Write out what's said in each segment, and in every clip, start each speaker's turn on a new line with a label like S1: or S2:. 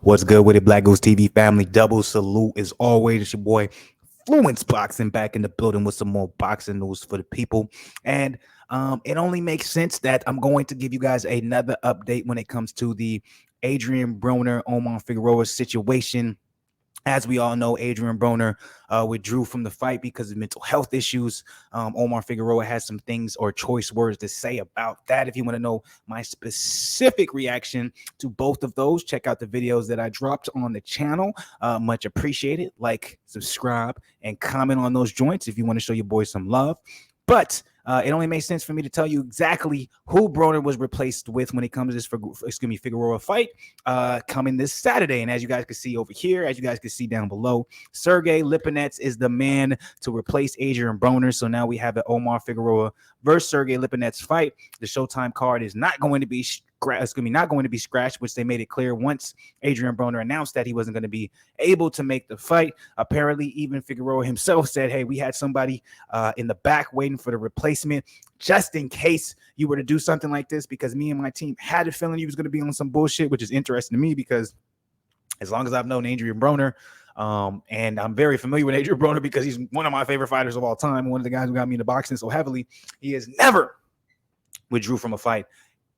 S1: What's good with it, Black Goose TV family? Double salute as always. It's your boy Fluence Boxing back in the building with some more boxing news for the people. And it only makes sense that I'm going to give you guys another update when it comes to the Adrien Broner, Omar Figueroa situation. As we all know, Adrien Broner withdrew from the fight because of mental health issues. Omar Figueroa has some things or choice words to say about that. If you want to know my specific reaction to both of those, check out the videos that I dropped on the channel. Much appreciated. Like, subscribe, and comment on those joints if you want to show your boy some love. But it only makes sense for me to tell you exactly who Broner was replaced with when it comes to this Figueroa fight coming this Saturday. And as you guys can see over here, as you guys can see down below, Sergey Lipinets is the man to replace Adrien Broner. So now we have an Omar Figueroa versus Sergey Lipinets fight. The Showtime card is not going to be scratched, which they made it clear once Adrien Broner announced that he wasn't going to be able to make the fight. Apparently, even Figueroa himself said, hey, we had somebody in the back waiting for the replacement just in case you were to do something like this, because me and my team had a feeling he was going to be on some bullshit, which is interesting to me because as long as I've known Adrien Broner, and I'm very familiar with Adrien Broner because he's one of my favorite fighters of all time, one of the guys who got me into boxing so heavily, he has never withdrew from a fight.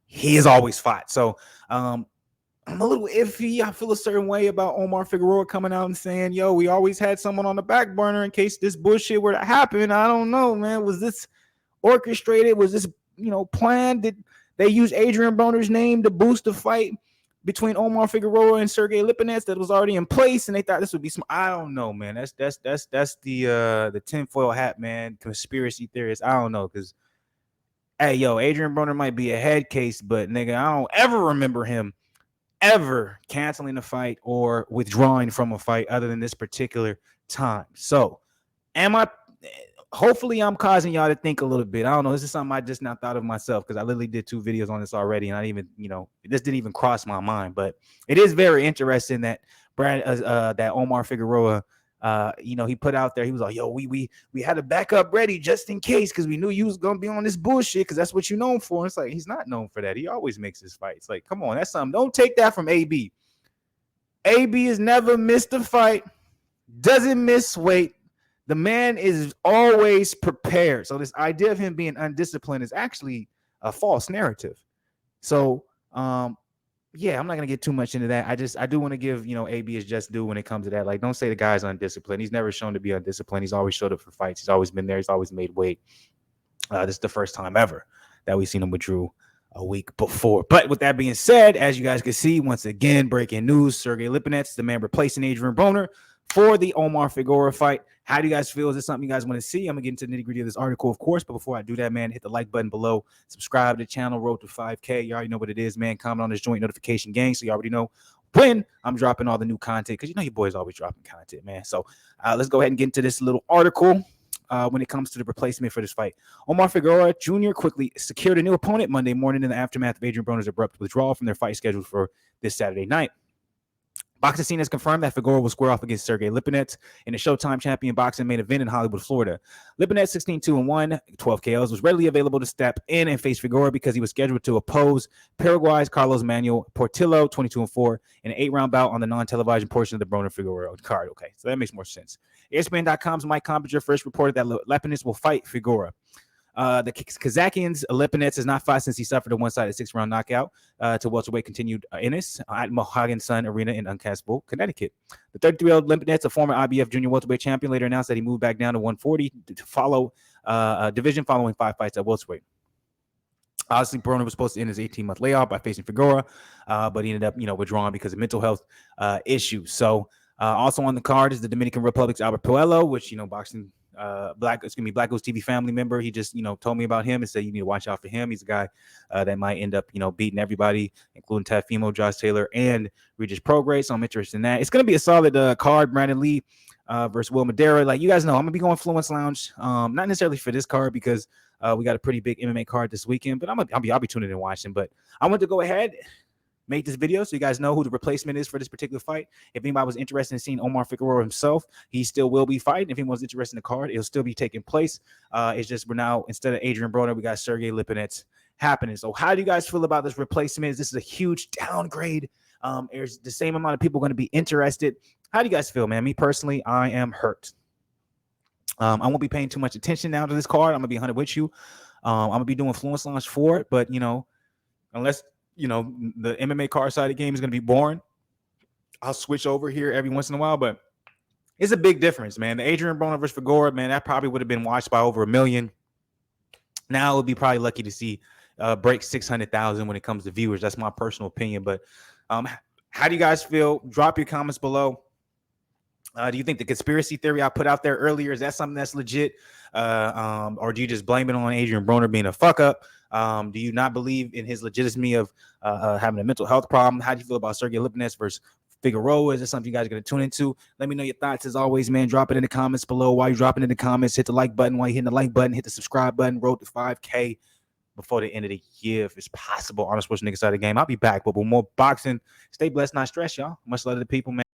S1: He has always fought. So I'm a little iffy. I feel a certain way about Omar Figueroa coming out and saying, yo, we always had someone on the back burner in case this bullshit were to happen. I don't know, man. Was this orchestrated? Was this, planned? Did they use Adrien Broner's name to boost the fight between Omar Figueroa and Sergey Lipinets that was already in place, and they thought this would be some? I don't know, man. That's the tinfoil hat, man. Conspiracy theorists. I don't know, because hey, yo, Adrien Broner might be a head case, but nigga, I don't ever remember him ever canceling a fight or withdrawing from a fight other than this particular time. So hopefully I'm causing y'all to think a little bit. I don't know. This is something I just not thought of myself because I literally did 2 videos on this already, and I didn't even, this didn't even cross my mind. But it is very interesting that that Omar Figueroa, he put out there, he was like, yo, we had a backup ready just in case because we knew you was gonna be on this bullshit because that's what you're known for. And it's like, he's not known for that. He always makes his fights. Like, come on, that's something. Don't take that from AB. AB has never missed a fight, doesn't miss weight. The man is always prepared. So this idea of him being undisciplined is actually a false narrative. So yeah, I'm not gonna get too much into that. I do want to give AB his just due when it comes to that. Like, don't say the guy's undisciplined. He's never shown to be undisciplined. He's always showed up for fights. He's always been there. He's always made weight. This is the first time ever that we've seen him withdraw a week before. But with that being said, as you guys can see, once again, breaking news: Sergey Lipinets, the man replacing Adrien Broner for the Omar Figueroa fight. How do you guys feel? Is this something you guys want to see? I'm gonna get into the nitty-gritty of this article, of course, but before I do that, man, hit the like button below, subscribe to the channel, road to 5K. You already know what it is, man. Comment on this joint notification gang so you already know when I'm dropping all the new content, because your boy's always dropping content, man. So let's go ahead and get into this little article. When it comes to the replacement for this fight, Omar Figueroa Jr. quickly secured a new opponent Monday morning in the aftermath of Adrien Broner's abrupt withdrawal from their fight scheduled for this Saturday night. Boxing Scene has confirmed that Figueroa will square off against Sergey Lipinets in a Showtime champion boxing main event in Hollywood, Florida. Lipinets, 16-2-1, 12 KOs, was readily available to step in and face Figueroa because he was scheduled to oppose Paraguay's Carlos Manuel Portillo, 22-4, in an 8-round bout on the non-televised portion of the Broner-Figueroa card. Okay, so that makes more sense. ESPN.com's Mike Compinger first reported that Lipinets will fight Figueroa. The Kazakhstan's Lipinets has not fought since he suffered a one-sided 6-round knockout to welterweight continued Ennis at Mohegan Sun Arena in Uncasville, Connecticut. The 33-year-old Lipinets, a former IBF junior welterweight champion, later announced that he moved back down to 140 to follow a division following 5 fights at welterweight. Obviously, Broner was supposed to end his 18-month layoff by facing Figueroa, but he ended up, withdrawing because of mental health issues. So, also on the card is the Dominican Republic's Albert Puello, which boxing. BlakGooseTV family member. He just told me about him and said you need to watch out for him. He's a guy that might end up beating everybody, including Teofimo, Josh Taylor, and Regis Prograis. So I'm interested in that. It's gonna be a solid card. Brandon Lee versus Will Madera. Like you guys know, I'm gonna be going Fluence Lounge. Not necessarily for this card because we got a pretty big MMA card this weekend, but I'll be tuning in and watching. But I want to go ahead, make this video so you guys know who the replacement is for this particular fight. If anybody was interested in seeing Omar Figueroa himself, he still will be fighting. If anyone's interested in the card, it'll still be taking place. It's just we're now, instead of Adrien Broner, we got Sergey Lipinets happening. So how do you guys feel about this replacement? This is a huge downgrade There's the same amount of people going to be interested. How do you guys feel, man? Me personally, I am hurt. I won't be paying too much attention now to this card. I'm gonna be 100 with you. I'm gonna be doing Fluence Launch for it, but unless the MMA card side of the game is gonna be boring, I'll switch over here every once in a while. But it's a big difference, man. The Adrien Broner versus Figueroa, man, that probably would have been watched by over 1 million. Now we'll be probably lucky to see break 600,000 when it comes to viewers. That's my personal opinion. But how do you guys feel? Drop your comments below. Do you think the conspiracy theory I put out there earlier, is that something that's legit? Or do you just blame it on Adrien Broner being a fuck up? Do you not believe in his legitimacy of having a mental health problem? How do you feel about Sergey Lipinets versus Figueroa? Is this something you guys are going to tune into? Let me know your thoughts. As always, man, drop it in the comments below. While you're dropping in the comments, hit the like button. While you're hitting the like button, hit the subscribe button. Road to 5K before the end of the year, if it's possible. Arnold Schwarzenegger side of the game. I'll be back, but with more boxing. Stay blessed, not stressed, y'all. Much love to the people, man.